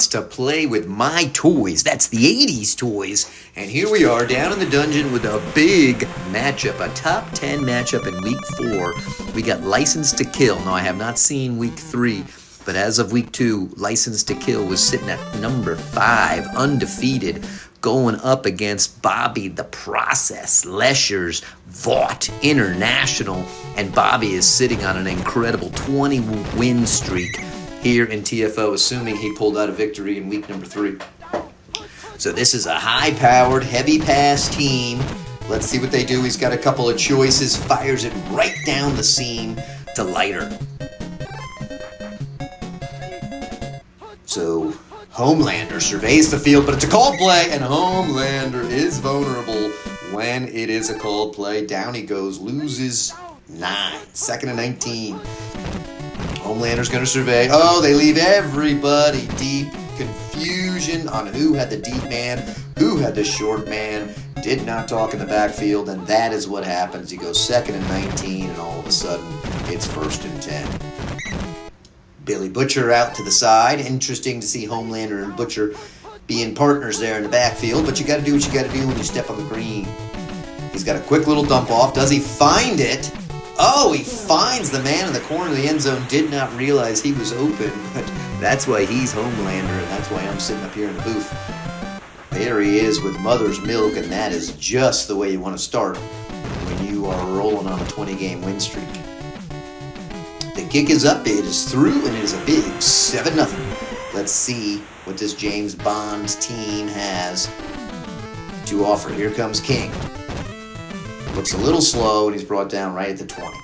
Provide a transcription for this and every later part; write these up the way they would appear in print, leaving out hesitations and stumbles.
wants to play with my toys. That's the 80s toys. And here we are down in the dungeon with a big matchup, a top 10 matchup in week 4. We got License to Kill. Now, I have not seen week 3, but as of week 2, License to Kill was sitting at number 5, undefeated, going up against Bobby the Process, Lesure's Vought International. And Bobby is sitting on an incredible 20-win streak here in TFO, assuming he pulled out a victory in week number 3. So this is a high-powered, heavy pass team. Let's see what they do. He's got a couple of choices, fires it right down the seam to Lighter. So Homelander surveys the field, but it's a called play, and Homelander is vulnerable when it is a called play. Down he goes, loses 9, 2nd and 19. Homelander's going to survey. Oh, they leave everybody deep. Confusion on who had the deep man, who had the short man. Did not talk in the backfield, and that is what happens. He goes 2nd and 19, and all of a sudden, it's 1st and 10. Billy Butcher out to the side. Interesting to see Homelander and Butcher being partners there in the backfield, but you got to do what you got to do when you step on the green. He's got a quick little dump off. Does he find it? Oh, he finds the man in the corner of the end zone. Did not realize he was open, but that's why he's Homelander, and that's why I'm sitting up here in the booth. There he is with Mother's Milk, and that is just the way you want to start when you are rolling on a 20-game win streak. The kick is up, it is through, and it is a big 7-0. Let's see what this James Bond's team has to offer. Here comes King. Looks a little slow, and he's brought down right at the 20.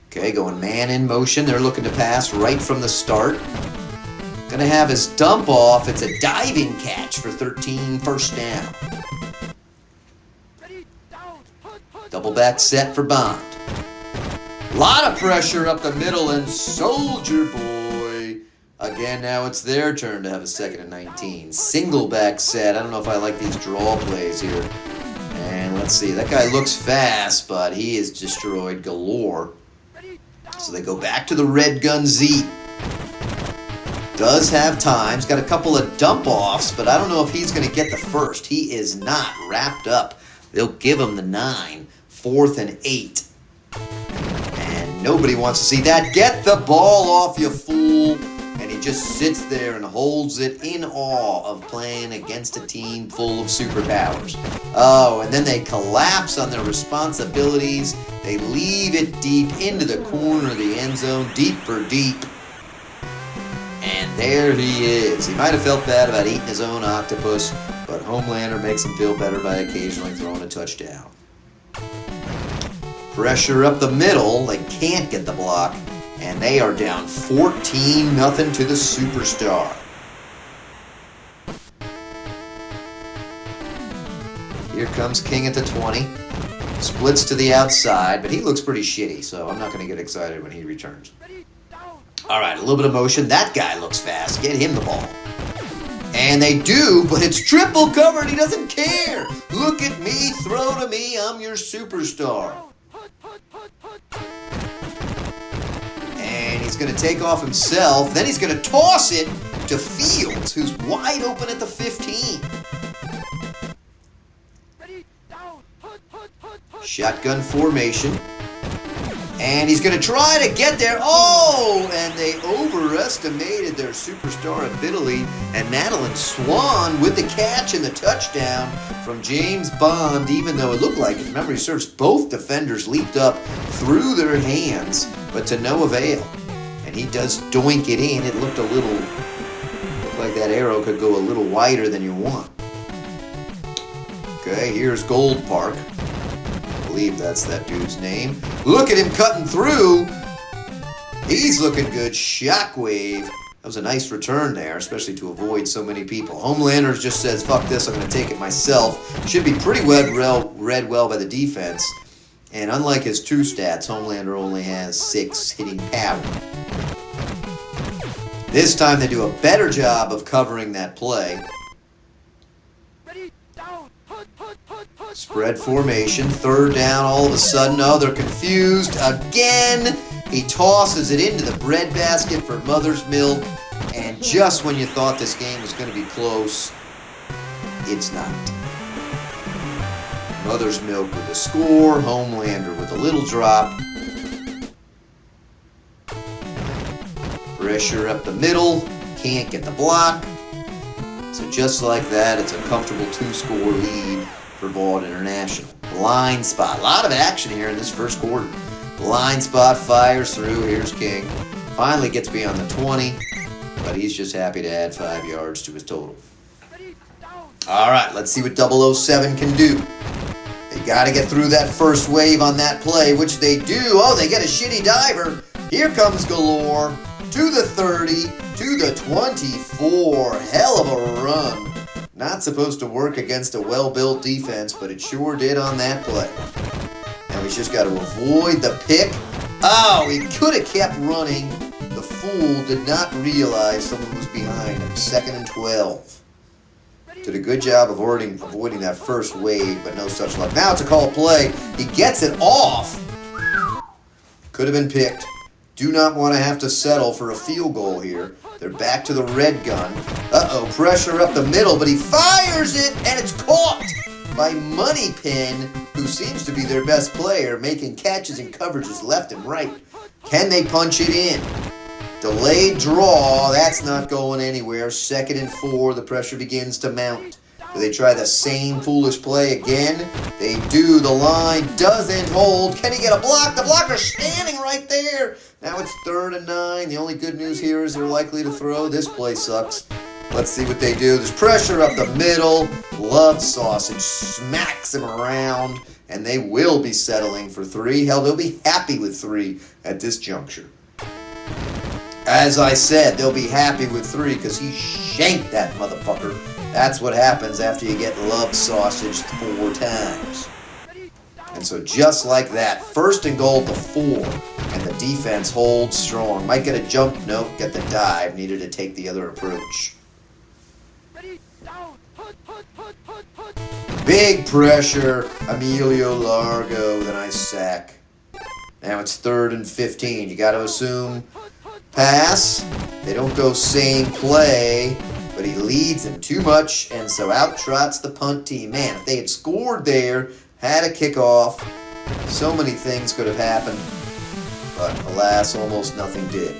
Okay, going man in motion. They're looking to pass right from the start. Gonna have his dump off. It's a diving catch for 13, 1st down. Double back set for Bond. Lot of pressure up the middle, and Soldier Boy. Again, now it's their turn to have a 2nd and 19. Single back set. I don't know if I like these draw plays here. And let's see. That guy looks fast, but he is destroyed galore. So they go back to the Red Gun Z. Does have time. He's got a couple of dump-offs, but I don't know if he's going to get the first. He is not wrapped up. They'll give him the 9. 4th and 8. And nobody wants to see that. Get the ball off, you fool. And he just sits there and holds it in awe of playing against a team full of superpowers. Oh, and then they collapse on their responsibilities. They leave it deep into the corner of the end zone, deep for deep. And there he is. He might have felt bad about eating his own octopus, but Homelander makes him feel better by occasionally throwing a touchdown. Pressure up the middle. They can't get the block. And they are down 14-0 to the Superstar. Here comes King at the 20. Splits to the outside, but he looks pretty shitty, so I'm not going to get excited when he returns. All right, a little bit of motion. That guy looks fast. Get him the ball. And they do, but it's triple covered. He doesn't care. Look at me. Throw to me. I'm your superstar. And he's going to take off himself. Then he's going to toss it to Fields, who's wide open at the 15. Shotgun formation. And he's going to try to get there. Oh, and they overestimated their superstar ability. And Madeline Swan with the catch and the touchdown from James Bond, even though it looked like, if memory serves, both defenders leaped up through their hands, but to no avail. And he does doink it in. It looked like that arrow could go a little wider than you want. Okay, here's Gold Park. I believe that's that dude's name. Look at him cutting through. He's looking good. Shockwave. That was a nice return there, especially to avoid so many people. Homelander just says, fuck this, I'm going to take it myself. Should be pretty read well by the defense. And unlike his true stats, Homelander only has 6 hitting power. This time they do a better job of covering that play. Spread formation, 3rd down all of a sudden. Oh, they're confused again. He tosses it into the breadbasket for Mother's Milk, and And just when you thought this game was going to be close, it's not. Mother's Milk with a score. Homelander with a little drop. Pressure up the middle. Can't get the block. So just like that, it's a comfortable 2-score lead for Vought International. Blind spot. A lot of action here in this first quarter. Blind spot fires through. Here's King. Finally gets beyond the 20, but he's just happy to add 5 yards to his total. All right, let's see what 007 can do. They got to get through that first wave on that play, which they do. Oh, they get a shitty diver. Here comes Galore to the 30, to the 24. Hell of a run. Not supposed to work against a well-built defense, but it sure did on that play. Now he's just got to avoid the pick. Oh, he could have kept running. The fool did not realize someone was behind him. 2nd and 12. Did a good job of avoiding that first wave, but no such luck. Now it's a called play. He gets it off. Could have been picked. Do not want to have to settle for a field goal here. They're back to the red gun. Uh-oh, pressure up the middle, but he fires it, and it's caught by Moneypin, who seems to be their best player, making catches and coverages left and right. Can they punch it in? Delayed draw, that's not going anywhere. 2nd and 4, the pressure begins to mount. Do they try the same foolish play again? They do. The line doesn't hold. Can he get a block? The blocker's standing right there. Now it's 3rd and 9. The only good news here is they're likely to throw. This play sucks. Let's see what they do. There's pressure up the middle. Love Sausage smacks him around, and they will be settling for 3. Hell, they'll be happy with 3 at this juncture. As I said, they'll be happy with 3 because he shanked that motherfucker. That's what happens after you get Love Sausage 4 times. And so just like that, 1st and goal to 4, and the defense holds strong. Might get a jump, nope, get the dive. Needed to take the other approach. Big pressure. Emilio Largo with a nice sack. Now it's 3rd and 15. You got to assume pass. They don't go same play, but he leads them too much, and so out trots the punt team. Man, if they had scored there, had a kickoff, so many things could have happened, but alas, almost nothing did.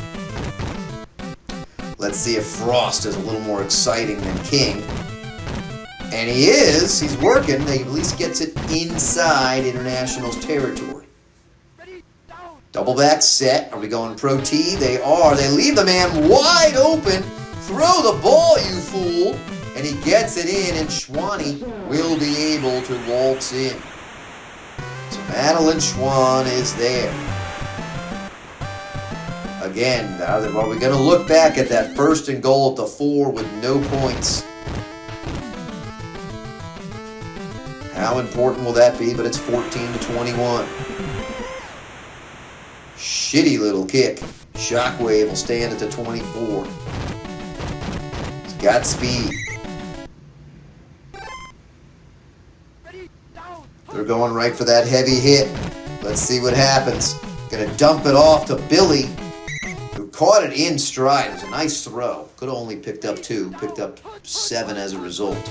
Let's see if Frost is a little more exciting than King. And he is. He's working. He at least gets it inside International's territory. Double back set. Are we going pro T? They are. They leave the man wide open. Throw the ball, you fool. And he gets it in, and Schwani will be able to waltz in. So Madeline Schwan is there. Again, are we going to look back at that 1st and goal at the 4 with no points? How important will that be? But it's 14-21. Shitty little kick. Shockwave will stand at the 24. He's got speed. They're going right for that heavy hit. Let's see what happens. Gonna dump it off to Billy, who caught it in stride. It was a nice throw. Could have only picked up 2. Picked up 7 as a result.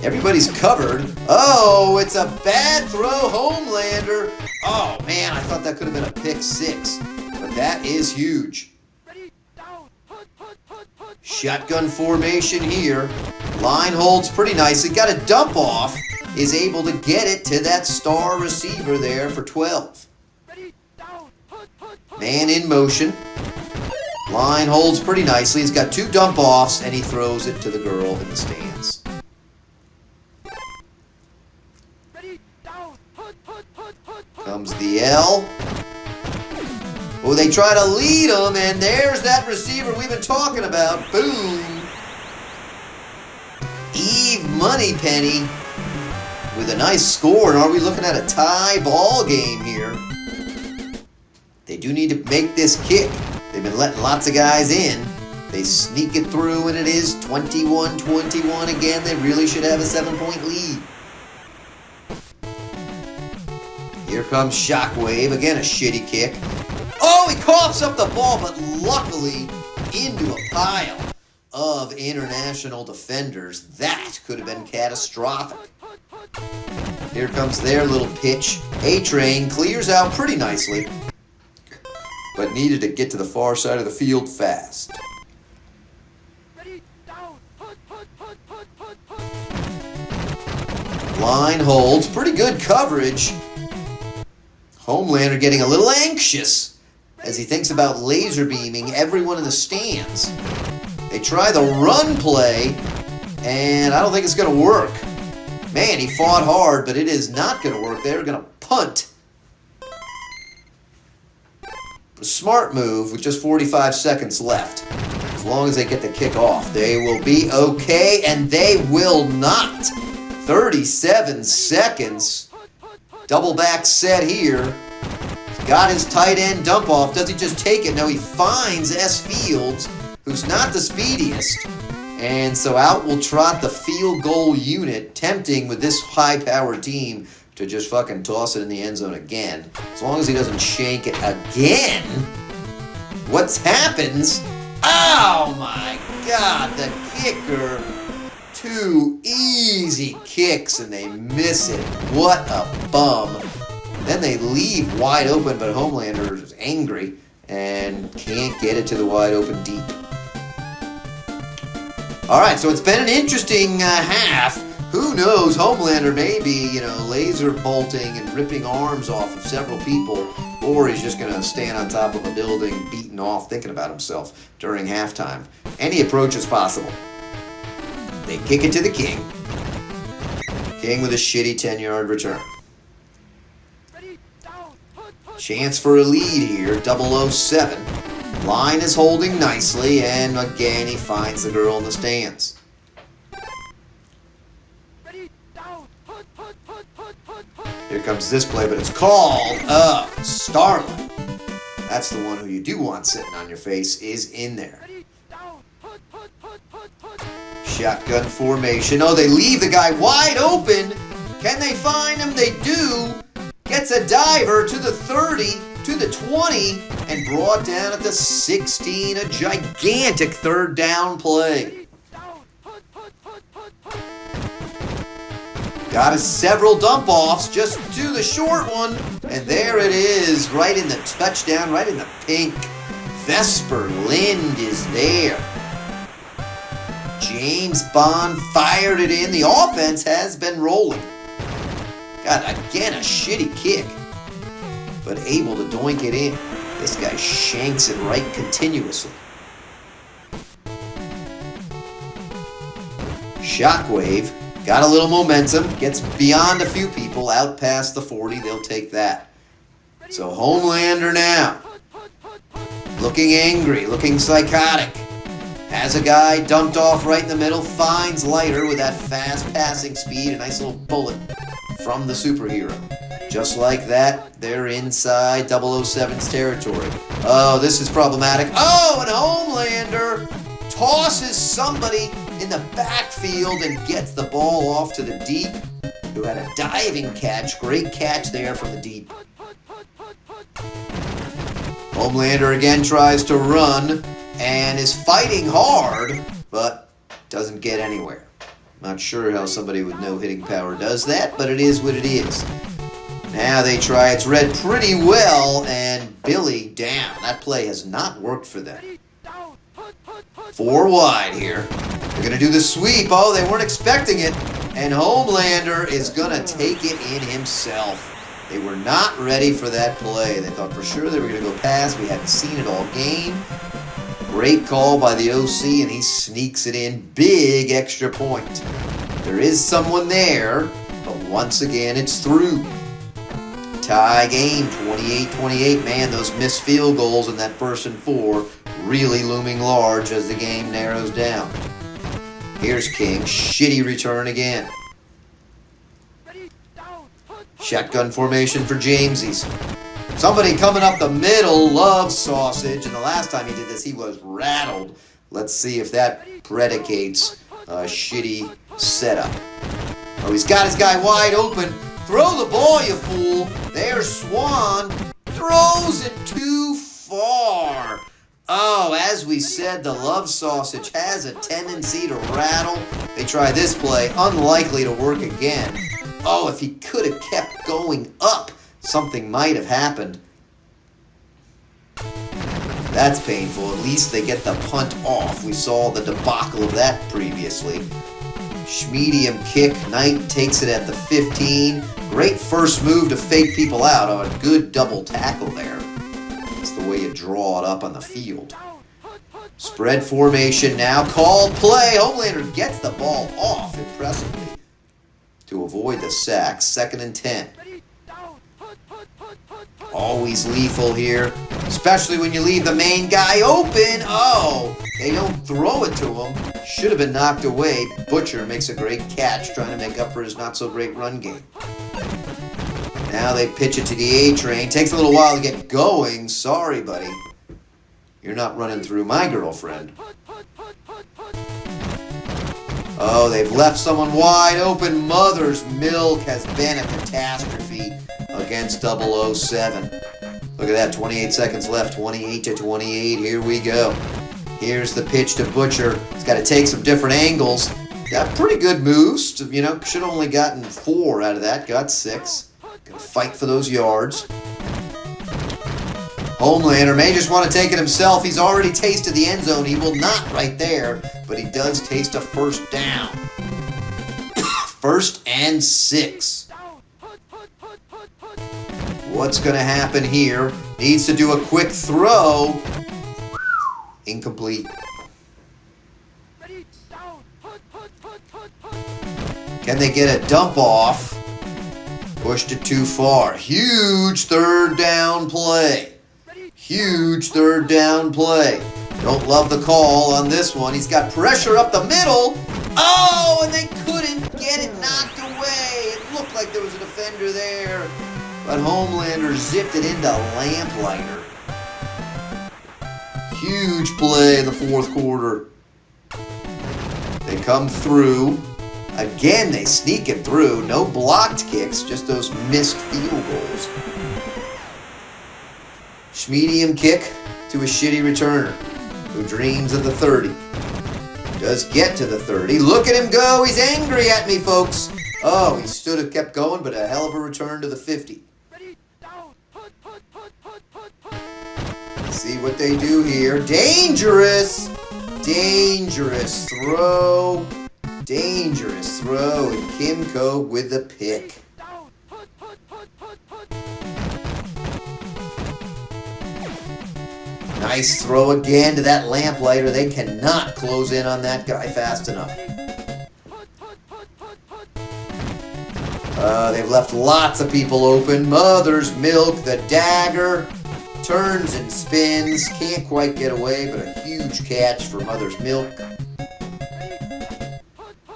Everybody's covered. Oh, it's a bad throw, Homelander. Oh, man, I thought that could have been a pick 6. But that is huge. Shotgun formation here. Line holds pretty nicely. Got a dump off. Is able to get it to that star receiver there for 12. Man in motion. Line holds pretty nicely. He's got 2 dump offs, and he throws it to the girl in the stands. Comes the L. Oh, they try to lead him, and there's that receiver we've been talking about. Boom. Eve Moneypenny with a nice score. And are we looking at a tie ball game here? They do need to make this kick. They've been letting lots of guys in. They sneak it through, and it is 21-21 again. They really should have a 7-point lead. Here comes Shockwave. Again, a shitty kick. Oh, he coughs up the ball, but luckily into a pile of international defenders. That could have been catastrophic. Here comes their little pitch. A-Train clears out pretty nicely, but needed to get to the far side of the field fast. Line holds, pretty good coverage. Homelander getting a little anxious as he thinks about laser beaming everyone in the stands. They try the run play, and I don't think it's going to work. Man, he fought hard, but it is not going to work. They're going to punt. A smart move with just 45 seconds left. As long as they get the kick off, they will be okay, and they will not. 37 seconds. Double back set here. Got his tight end dump off. Does he just take it? No, he finds S. Fields, who's not the speediest. And so out will trot the field goal unit, tempting with this high-powered team to just fucking toss it in the end zone again. As long as he doesn't shank it again. What happens? Oh my God, the kicker. 2 easy kicks and they miss it. What a bum. Then they leave wide open, but Homelander is angry and can't get it to the wide open deep. All right, so it's been an interesting half. Who knows? Homelander may be, laser bolting and ripping arms off of several people, or he's just going to stand on top of a building, beaten off, thinking about himself during halftime. Any approach is possible. They kick it to the King. King with a shitty 10-yard return. Chance for a lead here, 007. Line is holding nicely, and again he finds the girl in the stands. Here comes this play, but it's called Starlight. That's the one who you do want sitting on your face is in there. Shotgun formation. Oh, they leave the guy wide open. Can they find him? They do. Gets a diver to the 30, to the 20, and brought down at the 16. A gigantic third down play. Got us several dump-offs, just do the short one, and there it is, right in the touchdown, right in the pink. Vesper Lind is there. James Bond fired it in. The offense has been rolling. Got, again, a shitty kick, but able to doink it in. This guy shanks it right continuously. Shockwave. Got a little momentum, gets beyond a few people, out past the 40, they'll take that. So Homelander now, looking angry, looking psychotic. Has a guy dumped off right in the middle, finds Leiter with that fast passing speed, a nice little bullet from the superhero. Just like that, they're inside 007's territory. Oh, this is problematic. Oh, and Homelander tosses somebody in the backfield and gets the ball off to the deep, who had a diving catch. Great catch there from the deep. Homelander again tries to run and is fighting hard, but doesn't get anywhere. Not sure how somebody with no hitting power does that, but it is what it is. Now they try. It's read pretty well, and Billy down. That play has not worked for them. 4 wide here. They're going to do the sweep. Oh, they weren't expecting it. And Homelander is going to take it in himself. They were not ready for that play. They thought for sure they were going to go past. We hadn't seen it all game. Great call by the OC, and he sneaks it in. Big extra point. There is someone there, but once again, it's through. Tie game, 28-28. Man, those missed field goals in that 1st and 4 really looming large as the game narrows down. Here's King. Shitty return again. Shotgun formation for Jamesies. Somebody coming up the middle loves sausage, and the last time he did this, he was rattled. Let's see if that predicates a shitty setup. Oh, he's got his guy wide open. Throw the ball, you fool. There's Swan. Throws it too far. Oh, as we said, the love sausage has a tendency to rattle. They try this play, unlikely to work again. Oh, if he could have kept going up, something might have happened. That's painful. At least they get the punt off. We saw the debacle of that previously. Medium kick. Knight takes it at the 15. Great first move to fake people out. Oh, a good double tackle there. That's the way you draw it up on the field. Spread formation now. Called play. Homelander gets the ball off impressively to avoid the sack. 2nd and 10. Always lethal here, especially when you leave the main guy open. Oh, they don't throw it to him. Should have been knocked away. Butcher makes a great catch, trying to make up for his not-so-great run game. Now they pitch it to the A-train. Takes a little while to get going. Sorry, buddy. You're not running through my girlfriend. Oh, they've left someone wide open. Mother's milk has been a catastrophe against 007. Look at that, 28 seconds left, 28-28. Here we go. Here's the pitch to Butcher. He's got to take some different angles. Got pretty good moves. Should have only gotten 4 out of that. Got 6. Gonna fight for those yards. Homelander may just want to take it himself. He's already tasted the end zone. He will not right there, but he does taste a first down. 1st and 6. What's going to happen here? Needs to do a quick throw. Incomplete. Can they get a dump off? Pushed it too far. Huge 3rd down play. Huge 3rd down play. Don't love the call on this one. He's got pressure up the middle. Oh, and they couldn't get it knocked away. It looked like there was a defender there. But Homelander zipped it into Lamplighter. Huge play in the 4th quarter. They come through. Again, they sneak it through. No blocked kicks, just those missed field goals. Medium kick to a shitty returner who dreams of the 30. Does get to the 30. Look at him go. He's angry at me, folks. Oh, he stood and kept going, but a hell of a return to the 50. See what they do here. Dangerous. Dangerous throw. Dangerous throw. And Kimco with the pick. Nice throw again to that Lamplighter. They cannot close in on that guy fast enough. They've left lots of people open. Mother's milk, the dagger. Turns and spins. Can't quite get away, but a huge catch for Mother's milk.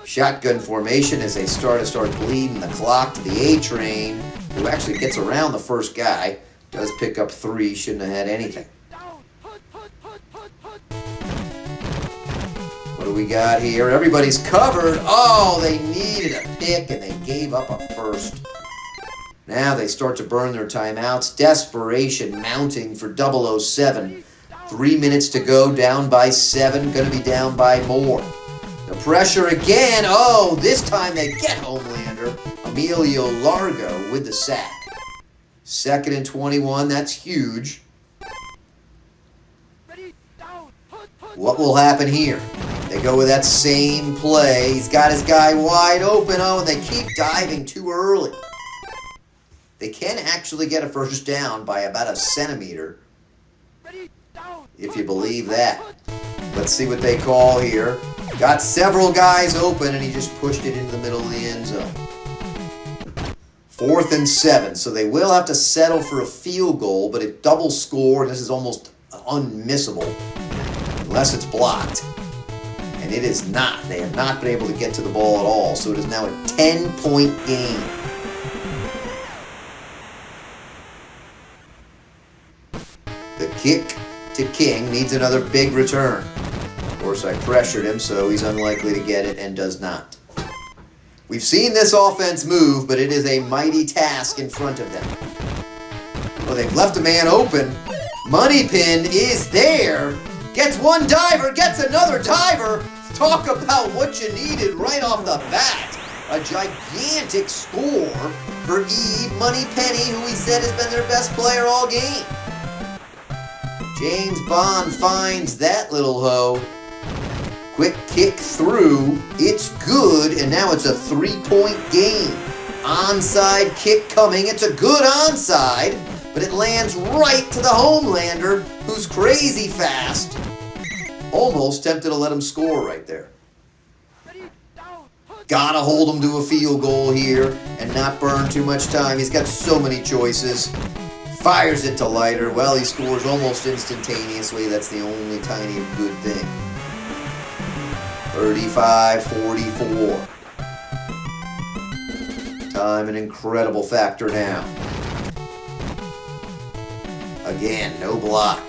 Shotgun formation as they start bleeding the clock to the A-train, who actually gets around the first guy. Does pick up 3. Shouldn't have had anything. What do we got here? Everybody's covered. Oh, they needed a pick and they gave up a first. Now they start to burn their timeouts. Desperation mounting for 007. 3 minutes to go, down by 7. Going to be down by more. The pressure again. Oh, this time they get Homelander. Emilio Largo with the sack. 2nd and 21. That's huge. What will happen here? They go with that same play. He's got his guy wide open. Oh, and they keep diving too early. They can actually get a first down by about a centimeter, if you believe that. Let's see what they call here. Got several guys open, and he just pushed it into the middle of the end zone. 4th and 7, so they will have to settle for a field goal, but it double score, and this is almost unmissable, unless it's blocked. And it is not. They have not been able to get to the ball at all, so it is now a 10-point game. The kick to King needs another big return. Of course, I pressured him, so he's unlikely to get it and does not. We've seen this offense move, but it is a mighty task in front of them. Well, they've left a man open. Money Pin is there. Gets one diver, gets another diver. Talk about what you needed right off the bat. A gigantic score for Eve Moneypenny, who he said has been their best player all game. James Bond finds that little hoe. Quick kick through. It's good, and now it's a 3-point game. Onside kick coming. It's a good onside, but it lands right to the Homelander, who's crazy fast. Almost tempted to let him score right there. Gotta hold him to a field goal here and not burn too much time. He's got so many choices. Fires it to Leiter. Well, he scores almost instantaneously. That's the only tiny good thing. 35-44. Time an incredible factor now. Again, no block.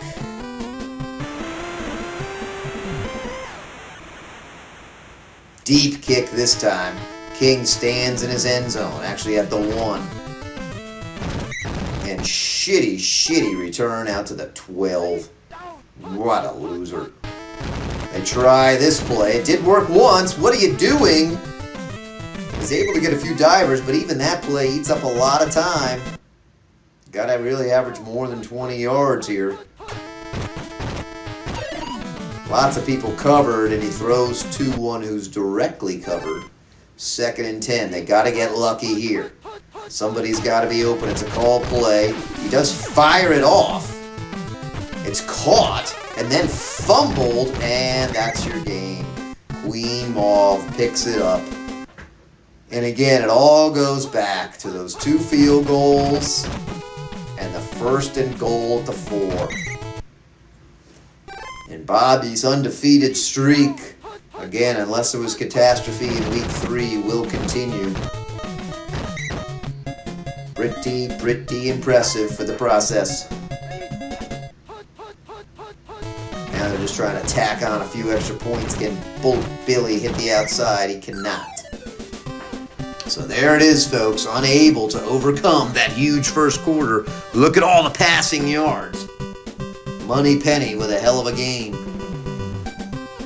Deep kick this time. King stands in his end zone, actually at the 1. And shitty return out to the 12. What a loser. They try this play. It did work once. What are you doing? He's able to get a few divers, but even that play eats up a lot of time. Gotta really average more than 20 yards here. Lots of people covered, and he throws to one who's directly covered. 2nd and 10. They got to get lucky here. Somebody's got to be open. It's a call play. He does fire it off. It's caught and then fumbled, and that's your game. Queen Mauve picks it up. And again, it all goes back to those 2 field goals and the 1st and goal at the 4. And Bobby's undefeated streak, again, unless there was catastrophe in week 3, will continue. Pretty impressive for the process. Now they're just trying to tack on a few extra points. Can Billy hit the outside? He cannot. So there it is, folks. Unable to overcome that huge first quarter. Look at all the passing yards. Moneypenny with a hell of a game.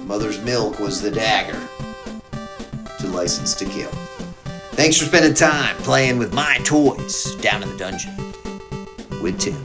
Mother's Milk was the dagger to License to Kill. Thanks for spending time playing with my toys down in the dungeon with Tim.